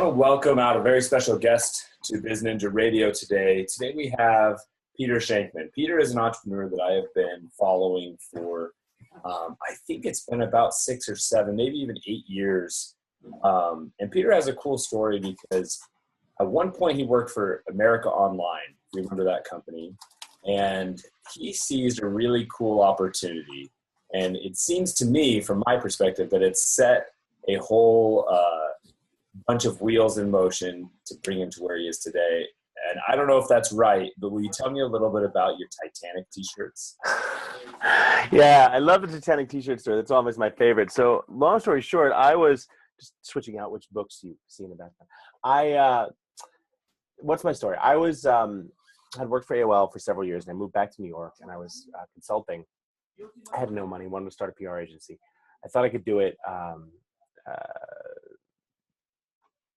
to welcome out a very special guest to BizNinja Radio today. Today we have Peter Shankman. Peter is an entrepreneur that I have been following for, I think it's been about 6 or 7, maybe even 8 years. And Peter has a cool story because at one point he worked for America Online. You remember that company? And he seized a really cool opportunity. And it seems to me, from my perspective, that it's set a whole bunch of wheels in motion to bring him to where he is today. And I don't know if that's right, but will you tell me a little bit about your Titanic t-shirts? Yeah, I love the Titanic t-shirt story. That's always my favorite. So long story short, I was just switching out which books you see in the background. What's my story? I was, had worked for AOL for several years and I moved back to New York and I was consulting. I had no money, wanted to start a PR agency. I thought I could do it.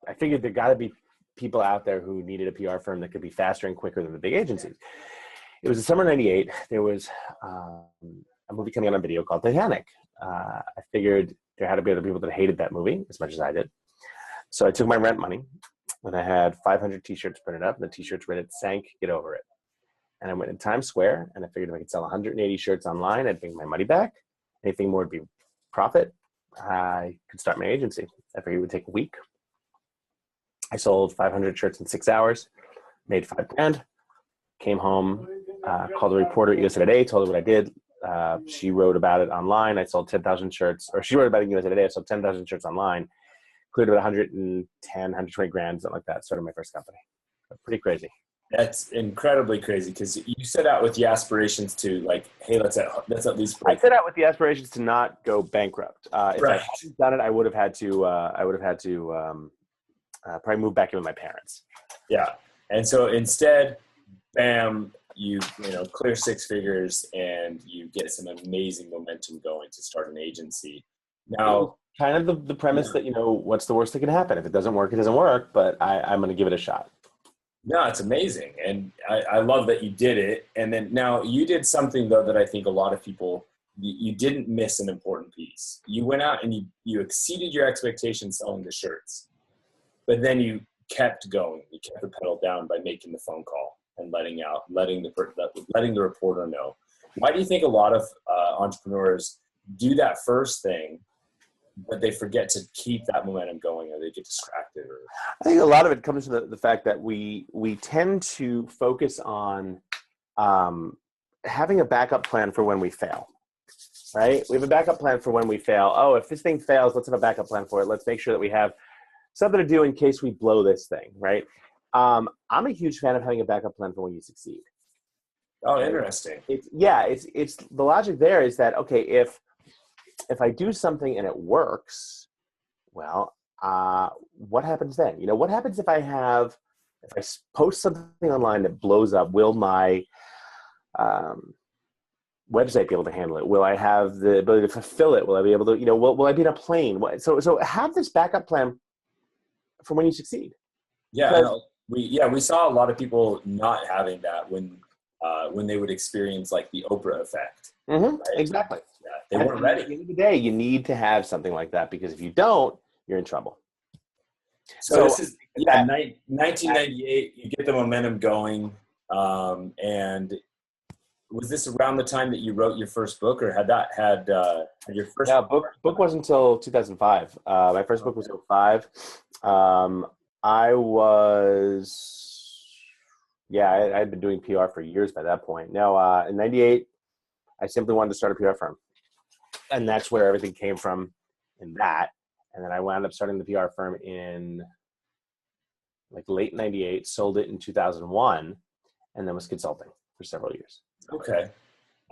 I figured there got to be people out there who needed a PR firm that could be faster and quicker than the big agencies. It was the summer of '98. There was a movie coming out on video called Titanic. I figured there had to be other people that hated that movie as much as I did. So I took my rent money and I had 500 t-shirts printed up and the t-shirts read "It sank, get over it." And I went in Times Square and I figured if I could sell 180 shirts online, I'd make my money back. Anything more would be profit. I could start my agency. I figured it would take a week. I sold 500 shirts in 6 hours, made $5,000, came home, called the reporter at USA Today, told her what I did. She wrote about it online. I sold 10,000 shirts, or she wrote about it in USA Today. I sold 10,000 shirts online, cleared about 110, 120 grand, something like that. Started my first company. Pretty crazy. That's incredibly crazy because you set out with the aspirations to like, hey, let's at least break. I set out with the aspirations to not go bankrupt. If I hadn't done it, I would have had to probably move back in with my parents. Yeah. And so instead, bam, you clear 6 figures and you get some amazing momentum going to start an agency. Now, kind of the premise that, what's the worst that can happen? If it doesn't work, it doesn't work, but I'm going to give it a shot. No, it's amazing. And I love that you did it. And then now you did something though that I think a lot of people, you didn't miss an important piece. You went out and you exceeded your expectations selling the shirts. But then you kept going. You kept the pedal down by making the phone call and letting the reporter know. Why do you think a lot of entrepreneurs do that first thing, but they forget to keep that momentum going, or they get distracted? I think a lot of it comes to the fact that we tend to focus on having a backup plan for when we fail. Right? We have a backup plan for when we fail. Oh, if this thing fails, let's have a backup plan for it. Let's make sure that we have something to do in case we blow this thing, right? I'm a huge fan of having a backup plan for when you succeed. Oh, interesting. It's the logic there is that, okay, if I do something and it works, well, what happens then? What happens if I post something online that blows up? Will my website be able to handle it? Will I have the ability to fulfill it? Will I be able to, will I be in a plane? So have this backup plan for when you succeed. Yeah, we saw a lot of people not having that when they would experience like the Oprah effect. Mm-hmm. Right? Exactly. Yeah, they weren't ready. At the end of the day, you need to have something like that because if you don't, you're in trouble. So this is 1998. You get the momentum going, and was this around the time that you wrote your first book, or had your first? Yeah, book wasn't until 2005. My first book was 2005. I had been doing PR for years by that point. Now, in 98, I simply wanted to start a PR firm. And that's where everything came from in that. And then I wound up starting the PR firm in like late 98, sold it in 2001, and then was consulting for several years. Okay.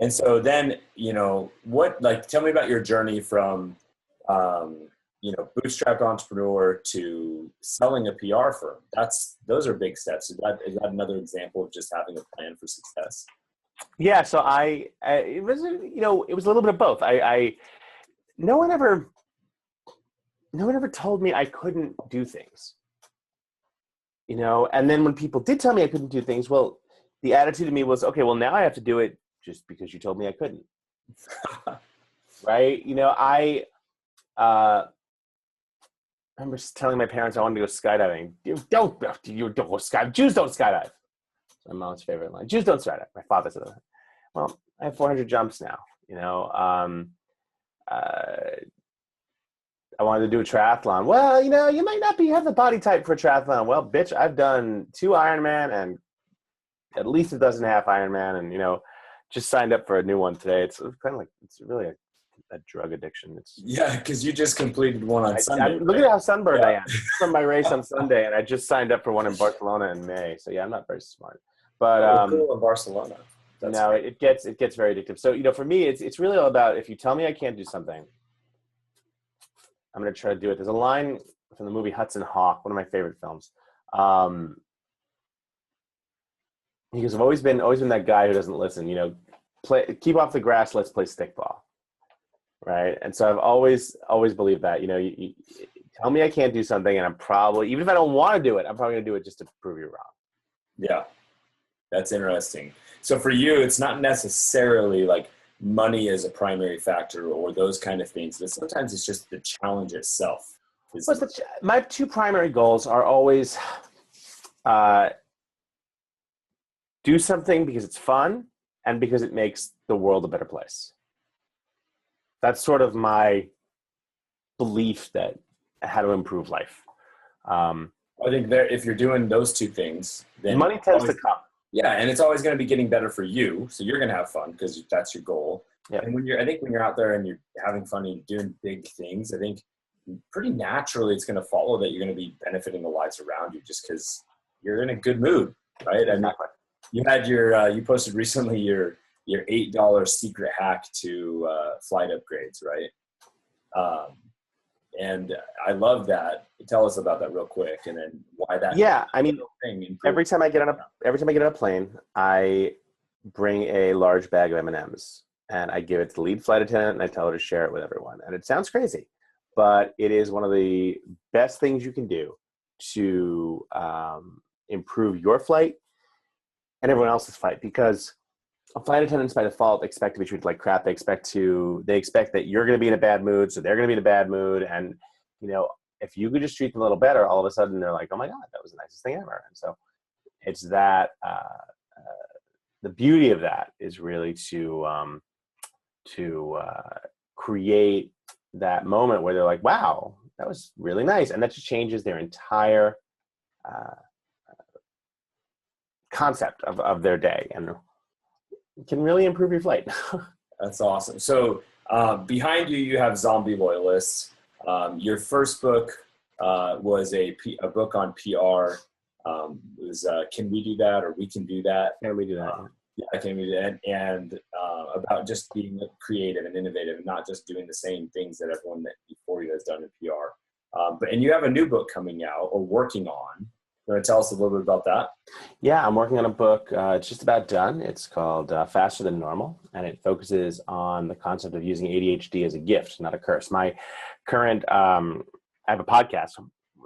And so then, tell me about your journey from, bootstrapped entrepreneur to selling a PR firm. Those are big steps. Is that another example of just having a plan for success? Yeah. So it was a little bit of both. No one ever told me I couldn't do things, and then when people did tell me I couldn't do things, well, the attitude of me was, okay, well, now I have to do it just because you told me I couldn't. Right. remember telling my parents I wanted to go skydiving. You don't go skydiving. Jews don't skydive. My mom's favorite line. Jews don't skydive. My father said that. Well, I have 400 jumps now. I wanted to do a triathlon. Well, you might not have the body type for a triathlon. Well, bitch, I've done 2 Ironman and at least a dozen half Ironman, and just signed up for a new one today. It's kind of like, it's really a drug addiction. Yeah, because you just completed one on Sunday. Look at how sunburned I am from my race on Sunday, and I just signed up for one in Barcelona in May. So yeah, I'm not very smart, but cool in Barcelona. It gets very addictive. So for me, it's really all about, if you tell me I can't do something, I'm going to try to do it. There's a line from the movie Hudson Hawk, one of my favorite films. He goes, I've always been that guy who doesn't listen. Keep off the grass. Let's play stickball, right? And so I've always believed that. You tell me I can't do something, and I'm probably, even if I don't want to do it, I'm probably going to do it just to prove you wrong. Yeah, that's interesting. So for you, it's not necessarily like money as a primary factor or those kind of things, but sometimes it's just the challenge itself. My 2 primary goals are always do something because it's fun and because it makes the world a better place. That's sort of my belief that how to improve life. I think that if you're doing those 2 things, then money tends to come. Yeah, and it's always going to be getting better for you, so you're going to have fun because that's your goal. Yep. And when you're out there and you're having fun and you're doing big things, I think pretty naturally it's going to follow that you're going to be benefiting the lives around you just because you're in a good mood, right? And you had you posted recently your $8 secret hack to flight upgrades, right? And I love that. Tell us about that real quick, and then why that. Yeah, I mean, every time I get on a plane, I bring a large bag of M&Ms, and I give it to the lead flight attendant, and I tell her to share it with everyone. And it sounds crazy, but it is one of the best things you can do to improve your flight and everyone else's flight, because flight attendants by default expect to be treated like crap. They expect that you're going to be in a bad mood, so they're going to be in a bad mood. And, if you could just treat them a little better, all of a sudden they're like, oh my God, that was the nicest thing ever. And so it's that, the beauty of that is really to create that moment where they're like, wow, that was really nice. And that just changes their entire concept of their day, and can really improve your flight. That's awesome. So behind you have Zombie Loyalists. Your first book was a book on PR. It was Can We Do That, or We Can Do That? Can we do that? Yeah, Can We Do That? And about just being creative and innovative and not just doing the same things that everyone that before you has done in PR. And you have a new book coming out or working on. You want to tell us a little bit about that? Yeah, I'm working on a book. It's just about done. It's called Faster Than Normal, and it focuses on the concept of using ADHD as a gift, not a curse. My current, I have a podcast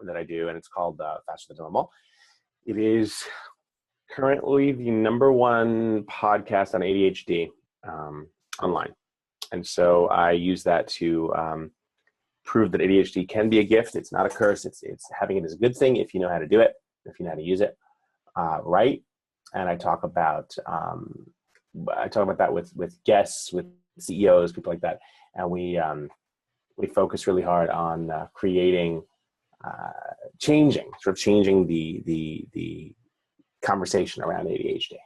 that I do, and it's called Faster Than Normal. It is currently the #1 podcast on ADHD online. And so I use that to prove that ADHD can be a gift. It's not a curse. It's having it as a good thing if you know how to do it, if you know how to use it right. And I talk about that with guests, with CEOs, people like that, and we focus really hard on changing the conversation around ADHD.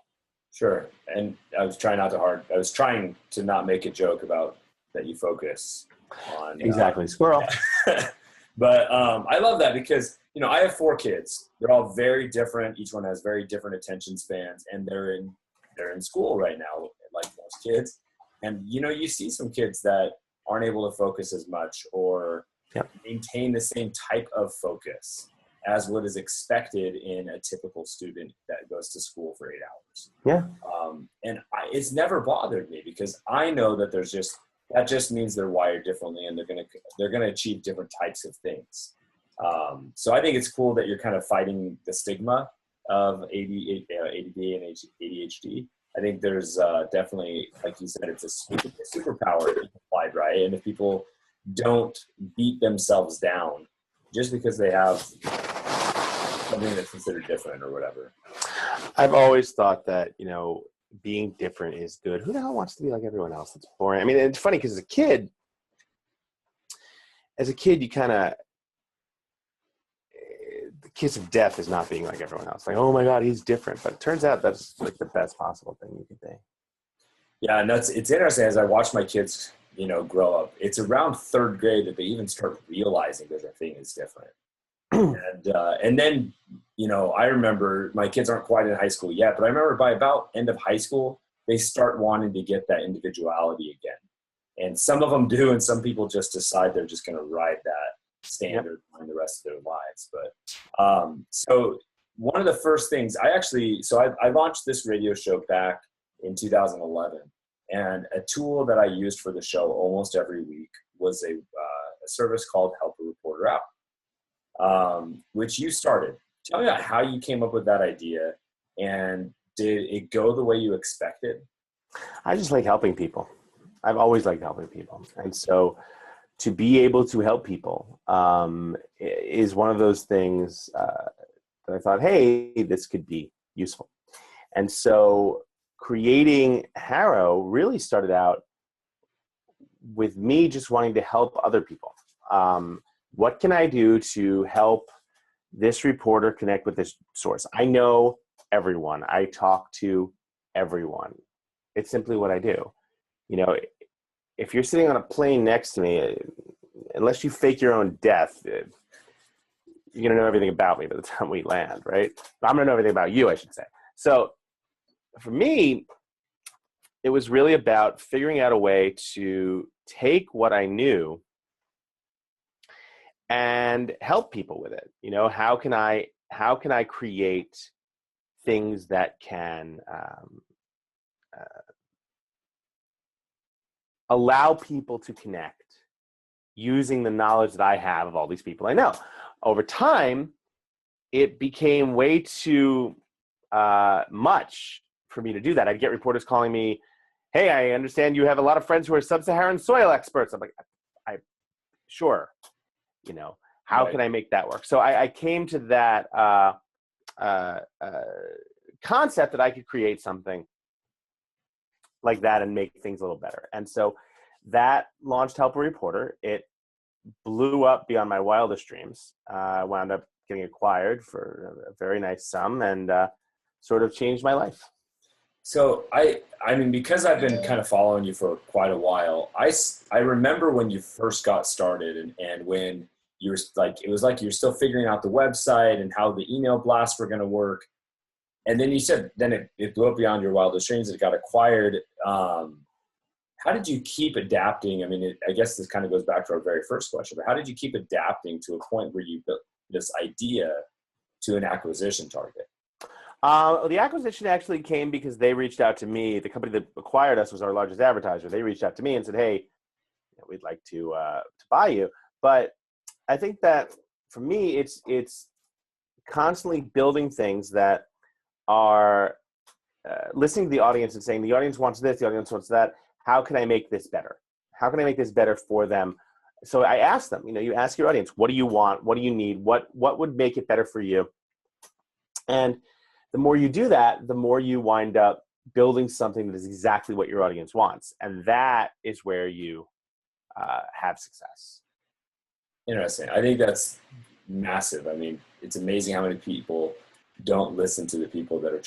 Sure. And I was trying to not make a joke about that you focus on. Exactly. Squirrel. But I love that because, I have 4 kids. They're all very different. Each one has very different attention spans, and they're in school right now, like most kids. And, you see some kids that aren't able to focus as much or maintain the same type of focus as what is expected in a typical student that goes to school for 8 hours. Yeah. It's never bothered me because I know that that just means they're wired differently and they're going to achieve different types of things. So I think it's cool that you're kind of fighting the stigma of ADD and ADHD. I think there's definitely, like you said, it's a superpower applied, right? And if people don't beat themselves down just because they have something that's considered different or whatever. I've always thought that, being different is good. Who the hell wants to be like everyone else? That's boring. I mean, it's funny because as a kid, you kind of, the kiss of death is not being like everyone else. Like, oh my God, he's different. But it turns out that's like the best possible thing you could be. Yeah, and it's interesting as I watch my kids, grow up. It's around third grade that they even start realizing that their thing is different. And then, I remember my kids aren't quite in high school yet, but I remember by about end of high school, they start wanting to get that individuality again. And some of them do, and some people just decide they're just going to ride that standard line the rest of their lives. But so one of the first things I launched this radio show back in 2011, and a tool that I used for the show almost every week was a service called Help a Reporter Out, which you started. Tell me about how you came up with that idea, and did it go the way you expected? I just like helping people. I've always liked helping people. And so to be able to help people is one of those things that I thought, hey, this could be useful. And so creating HARO really started out with me just wanting to help other people. What can I do to help this reporter connect with this source? I know everyone. I talk to everyone. It's simply what I do. If you're sitting on a plane next to me, unless you fake your own death, you're going to know everything about me by the time we land, right? I'm going to know everything about you, I should say. So for me, it was really about figuring out a way to take what I knew and help people with it. How can I create things that can allow people to connect using the knowledge that I have of all these people I know? Over time, it became way too much for me to do that. I'd get reporters calling me, hey, I understand you have a lot of friends who are sub-Saharan soil experts. I'm like, sure. How can I make that work? So I came to that concept that I could create something like that and make things a little better. And so that launched Help a Reporter. It blew up beyond my wildest dreams. Wound up getting acquired for a very nice sum and sort of changed my life. So I mean, because I've been kind of following you for quite a while, I remember when you first got started and when you were like, it was like you're still figuring out the website and how the email blasts were going to work. And then you said, then it blew up beyond your wildest dreams. It got acquired. How did you keep adapting? I mean, I guess this kind of goes back to our very first question, but how did you keep adapting to a point where you built this idea to an acquisition target? The acquisition actually came because they reached out to me. The company that acquired us was our largest advertiser. They reached out to me and said, hey, we'd like to buy you. But I think that for me, it's constantly building things that are listening to the audience and saying, the audience wants this, the audience wants that. How can I make this better? How can I make this better for them? So I asked them, you ask your audience, what do you want? What do you need? What would make it better for you? And the more you do that, the more you wind up building something that is exactly what your audience wants. And that is where you have success. Interesting. I think that's massive. I mean, it's amazing how many people don't listen to the people that are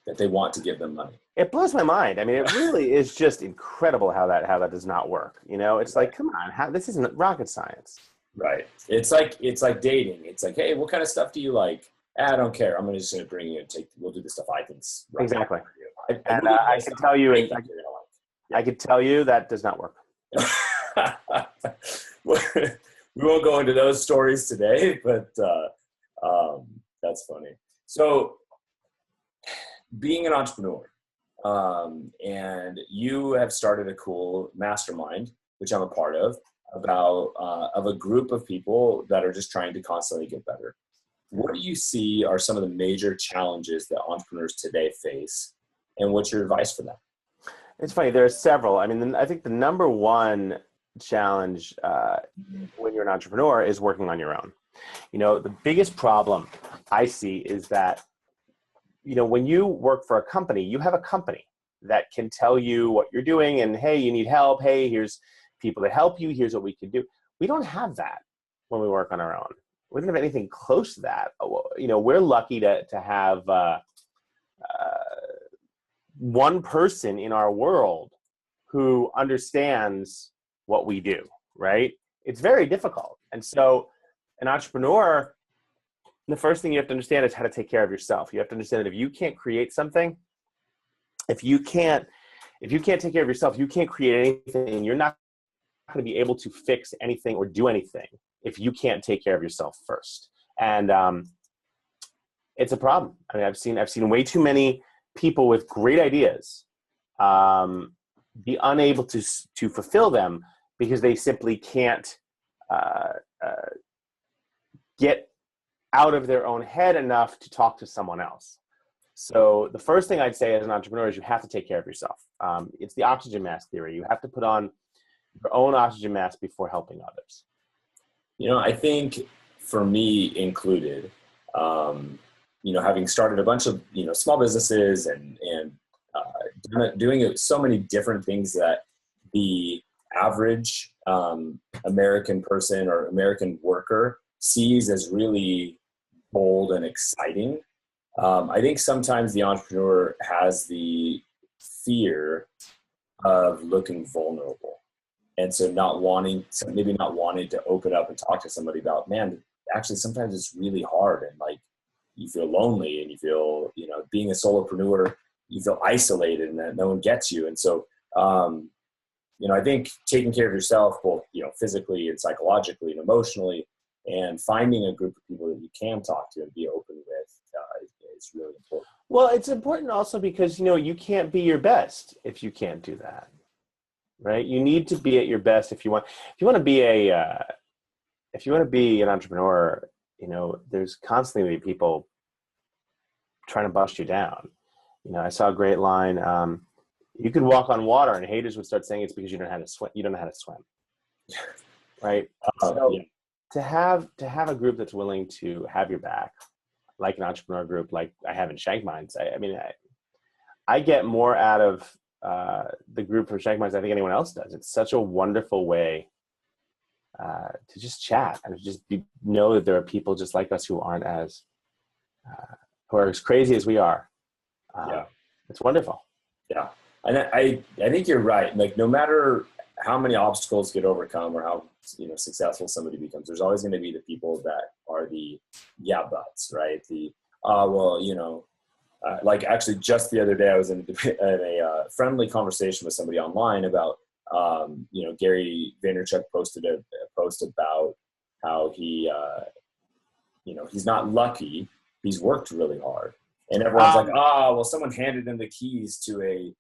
that they want to give them money. It blows my mind. I mean, it really is just incredible how that does not work. It's like, come on, this isn't rocket science. Right. It's like dating. It's like, hey, what kind of stuff do you like? I don't care. I'm just going to bring you and we'll do the stuff I think's right. Exactly. I can tell you, I could tell you that does not work. We won't go into those stories today, but that's funny. So being an entrepreneur, and you have started a cool mastermind, which I'm a part of a group of people that are just trying to constantly get better. What do you see are some of the major challenges that entrepreneurs today face, and what's your advice for them? It's funny. There are several. I mean, I think the number one challenge when you're an entrepreneur is working on your own. The biggest problem I see is that, when you work for a company, you have a company that can tell you what you're doing and, hey, you need help. Hey, here's people to help you. Here's what we can do. We don't have that when we work on our own. We don't have anything close to that. We're lucky to have one person in our world who understands what we do, right? It's very difficult. And so an entrepreneur, the first thing you have to understand is how to take care of yourself. You have to understand that if you can't create something, if you can't take care of yourself, you can't create anything, and you're not going to be able to fix anything or do anything if you can't take care of yourself first. And it's a problem. I mean, I've seen way too many people with great ideas be unable to fulfill them because they simply can't get out of their own head enough to talk to someone else. So the first thing I'd say as an entrepreneur is you have to take care of yourself. It's the oxygen mask theory. You have to put on your own oxygen mask before helping others. I think for me included, having started a bunch of, small businesses and doing so many different things that the average American person or American worker sees as really bold and exciting. I think sometimes the entrepreneur has the fear of looking vulnerable. And so maybe not wanting to open up and talk to somebody about, man, actually sometimes it's really hard. And like, you feel lonely and you feel, being a solopreneur, you feel isolated and that no one gets you. And so, I think taking care of yourself, both, physically and psychologically and emotionally, and finding a group of people that you can talk to and be open with is really important. Well, it's important also because, you can't be your best if you can't do that, right? You need to be at your best if you want to be an entrepreneur. There's constantly people trying to bust you down. I saw a great line. You could walk on water and haters would start saying it's because you don't know how to swim. You don't know how to swim. Right. So to have a group that's willing to have your back, like an entrepreneur group, like I have in Shankminds. I get more out of the group for Shankminds than I think anyone else does. It's such a wonderful way to just chat and just know that there are people just like us who aren't who are as crazy as we are. It's wonderful. Yeah. And I think you're right. Like, no matter how many obstacles get overcome or how, successful somebody becomes, there's always going to be the people that are the yeah buts, right? Like actually just the other day, I was in a friendly conversation with somebody online about, Gary Vaynerchuk posted a post about how he, he's not lucky. He's worked really hard. And everyone's like, well, someone handed him the keys to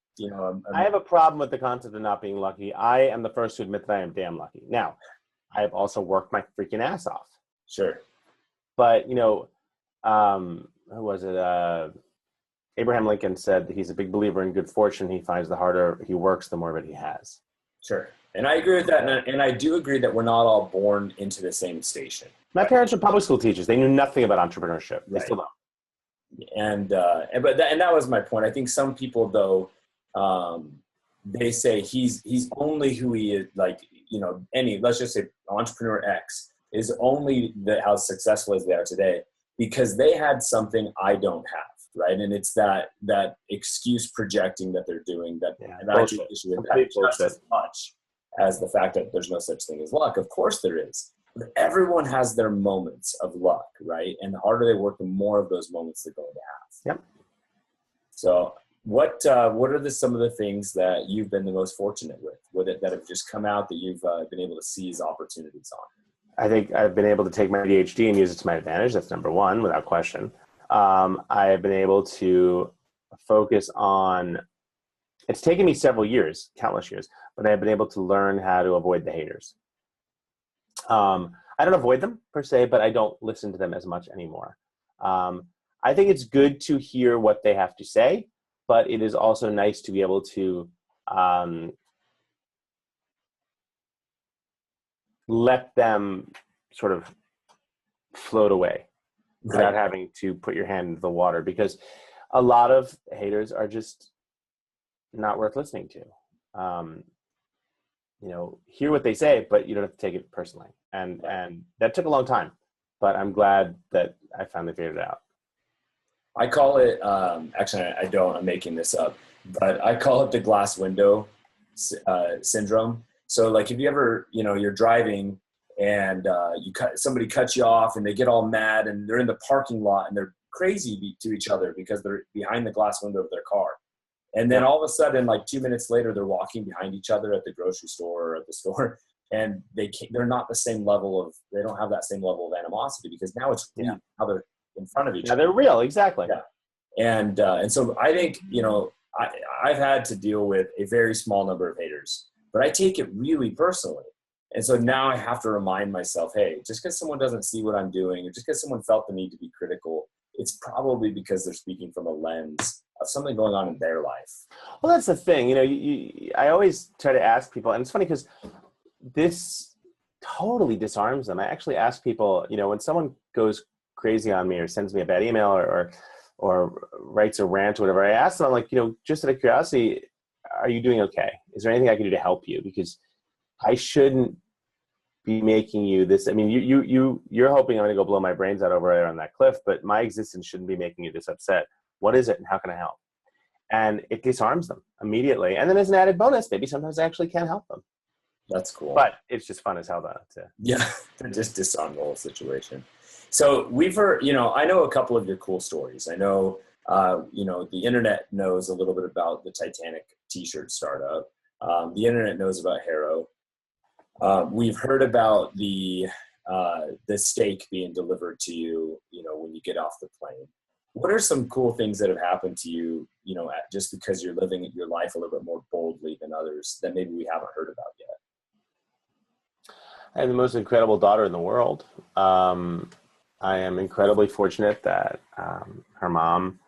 I have a problem with the concept of not being lucky. I am the first to admit that I am damn lucky. Now, I have also worked my freaking ass off. Sure. But, who was it? Abraham Lincoln said that he's a big believer in good fortune. He finds the harder he works, the more of it he has. Sure. And I agree with that. And I do agree that we're not all born into the same station. My parents were public school teachers. They knew nothing about entrepreneurship. They still don't. And that was my point. I think some people, though, they say he's only who he is, like, let's just say entrepreneur X is only how successful as they are today because they had something I don't have, right? And it's that excuse projecting that they're doing that. Yeah, and I actually issue with that just as much as the fact that there's no such thing as luck. Of course there is. But everyone has their moments of luck, right? And the harder they work, the more of those moments they're going to have. Yep. So what are some of the things that you've been the most fortunate with it that have just come out that you've been able to seize opportunities on? I think I've been able to take my ADHD and use it to my advantage. That's number one, without question. I have been able to focus on, it's taken me several years, countless years, but I've been able to learn how to avoid the haters. I don't avoid them per se, but I don't listen to them as much anymore. I think it's good to hear what they have to say, but it is also nice to be able to let them sort of float away without having to put your hand into the water, because a lot of haters are just not worth listening to. Hear what they say, but you don't have to take it personally. And that took a long time, but I'm glad that I finally figured it out. I call it, actually, I don't, I'm making this up, but I call it the glass window syndrome. So like if you ever, you're driving and somebody cuts you off and they get all mad and they're in the parking lot and they're crazy to each other because they're behind the glass window of their car. And then all of a sudden, like 2 minutes later, they're walking behind each other at the grocery store or at the store, and they're not the same level of, they don't have that same level of animosity because now it's how they're in front of each other. They're real, exactly. Yeah. And so I think, I've had to deal with a very small number of haters, but I take it really personally. And so now I have to remind myself, hey, just because someone doesn't see what I'm doing, or just because someone felt the need to be critical, it's probably because they're speaking from a lens of something going on in their life. Well, that's the thing. I always try to ask people, and it's funny because this totally disarms them. I actually ask people, when someone goes crazy on me or sends me a bad email or writes a rant or whatever, I ask them, like, just out of curiosity, are you doing okay? Is there anything I can do to help you? Because I shouldn't be making you this. I mean, you're hoping I'm going to go blow my brains out over there on that cliff, but my existence shouldn't be making you this upset. What is it, and how can I help? And it disarms them immediately. And then as an added bonus, maybe sometimes I actually can help them. That's cool. But it's just fun as hell to just disarm the whole situation. So we've heard, I know a couple of your cool stories. I know, the internet knows a little bit about the Titanic t-shirt startup. The internet knows about HARO. We've heard about the steak being delivered to you, when you get off the plane. What are some cool things that have happened to you, just because you're living your life a little bit more boldly than others that maybe we haven't heard about yet? I have the most incredible daughter in the world. I am incredibly fortunate that her mom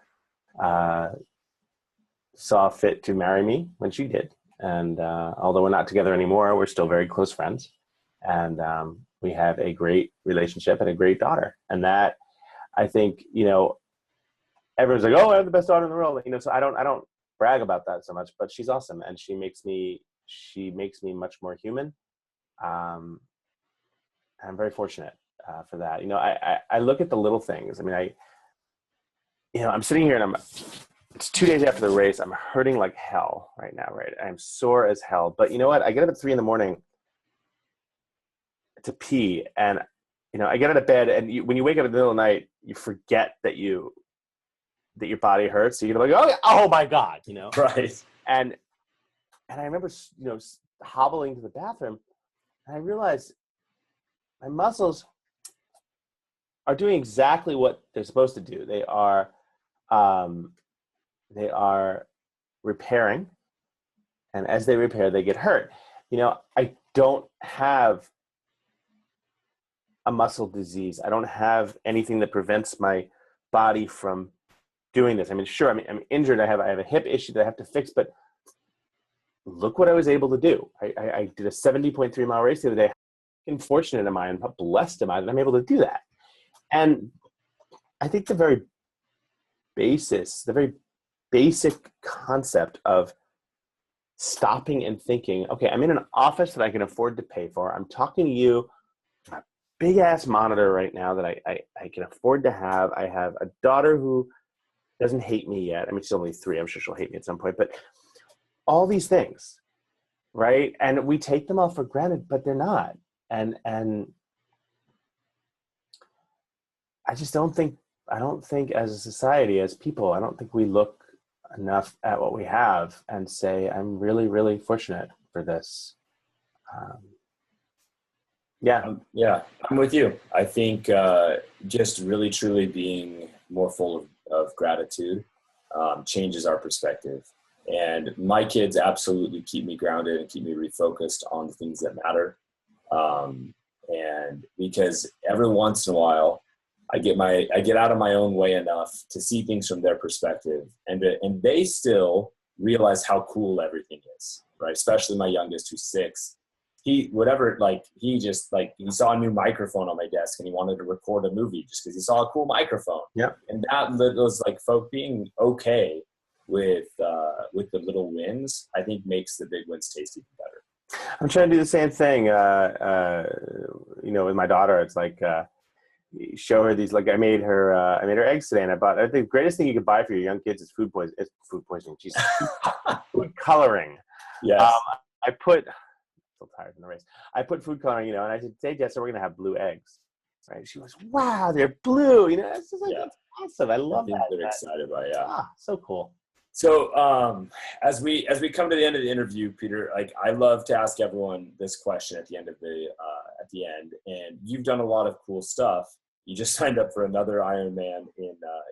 saw fit to marry me when she did. And although we're not together anymore, we're still very close friends. And we have a great relationship and a great daughter. And that, I think, everyone's like, oh, I have the best daughter in the world. So I don't brag about that so much, but she's awesome. And she makes me much more human. I'm very fortunate for that. I look at the little things. I mean, I'm sitting here and it's 2 days after the race. I'm hurting like hell right now, right? I'm sore as hell. But you know what? I get up at 3 a.m. to pee. And, I get out of bed, and when you wake up in the middle of the night, you forget that your body hurts. So you're like, oh my God, Right. And I remember, hobbling to the bathroom, and I realized my muscles are doing exactly what they're supposed to do. They are repairing, and as they repair, they get hurt. I don't have a muscle disease. I don't have anything that prevents my body from doing this. I mean, sure, I'm injured. I have a hip issue that I have to fix, but look what I was able to do. I did a 70.3 mile race the other day. How fortunate am I, and how blessed am I that I'm able to do that? And I think the very basic concept of stopping and thinking, okay, I'm in an office that I can afford to pay for. I'm talking to you on a big ass monitor right now that I can afford to have. I have a daughter who doesn't hate me yet. I mean, she's only 3. I'm sure she'll hate me at some point, but all these things, right? And we take them all for granted, but they're not. And I just don't think as a society, as people, I don't think we look enough at what we have and say, I'm really, really fortunate for this. Yeah, I'm with you. I think just really, truly being more full of gratitude changes our perspective. And my kids absolutely keep me grounded and keep me refocused on the things that matter. And because every once in a while, I get out of my own way enough to see things from their perspective, and they still realize how cool everything is, right? Especially my youngest, who's 6. he just like, he saw a new microphone on my desk and he wanted to record a movie just because he saw a cool microphone. Yeah. And that was like folk being okay with the little wins, I think makes the big wins taste even better. I'm trying to do the same thing. With my daughter, it's like, show her these, like I made her eggs today, and I bought, the greatest thing you could buy for your young kids is food poisoning. Jesus. Food coloring. Yes. I put, I'm so tired from the race. I put food coloring, and I said, "Hey, Jessica, we're gonna have blue eggs." Right? She goes, "Wow, they're blue." It's just like, that's awesome. I love that. They're excited by it. Yeah. So cool. So as we come to the end of the interview, Peter, like I love to ask everyone this question at the end, and you've done a lot of cool stuff. You just signed up for another Ironman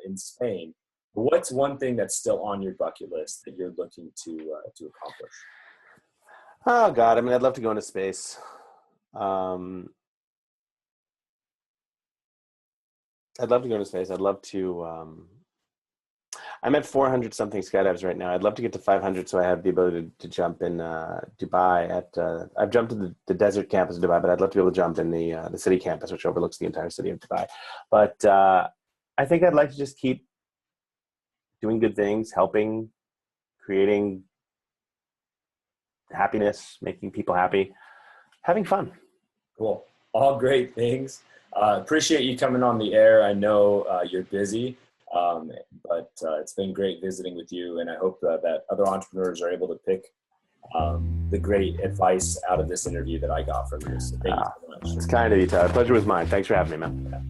in Spain. But what's one thing that's still on your bucket list that you're looking to accomplish? Oh God, I'd love to go into space. I'd love to go into space. I'd love to. I'm at 400 something skydives right now. I'd love to get to 500 so I have the ability to jump in Dubai. I've jumped in the desert campus of Dubai, but I'd love to be able to jump in the city campus, which overlooks the entire city of Dubai. But I think I'd like to just keep doing good things, helping, creating happiness, making people happy, having fun. Cool. All great things. Appreciate you coming on the air. I know you're busy. But it's been great visiting with you, and I hope that other entrepreneurs are able to pick the great advice out of this interview that I got from you. So thank you so much. It's kind of you, Todd. Pleasure was mine. Thanks for having me, man. Yeah.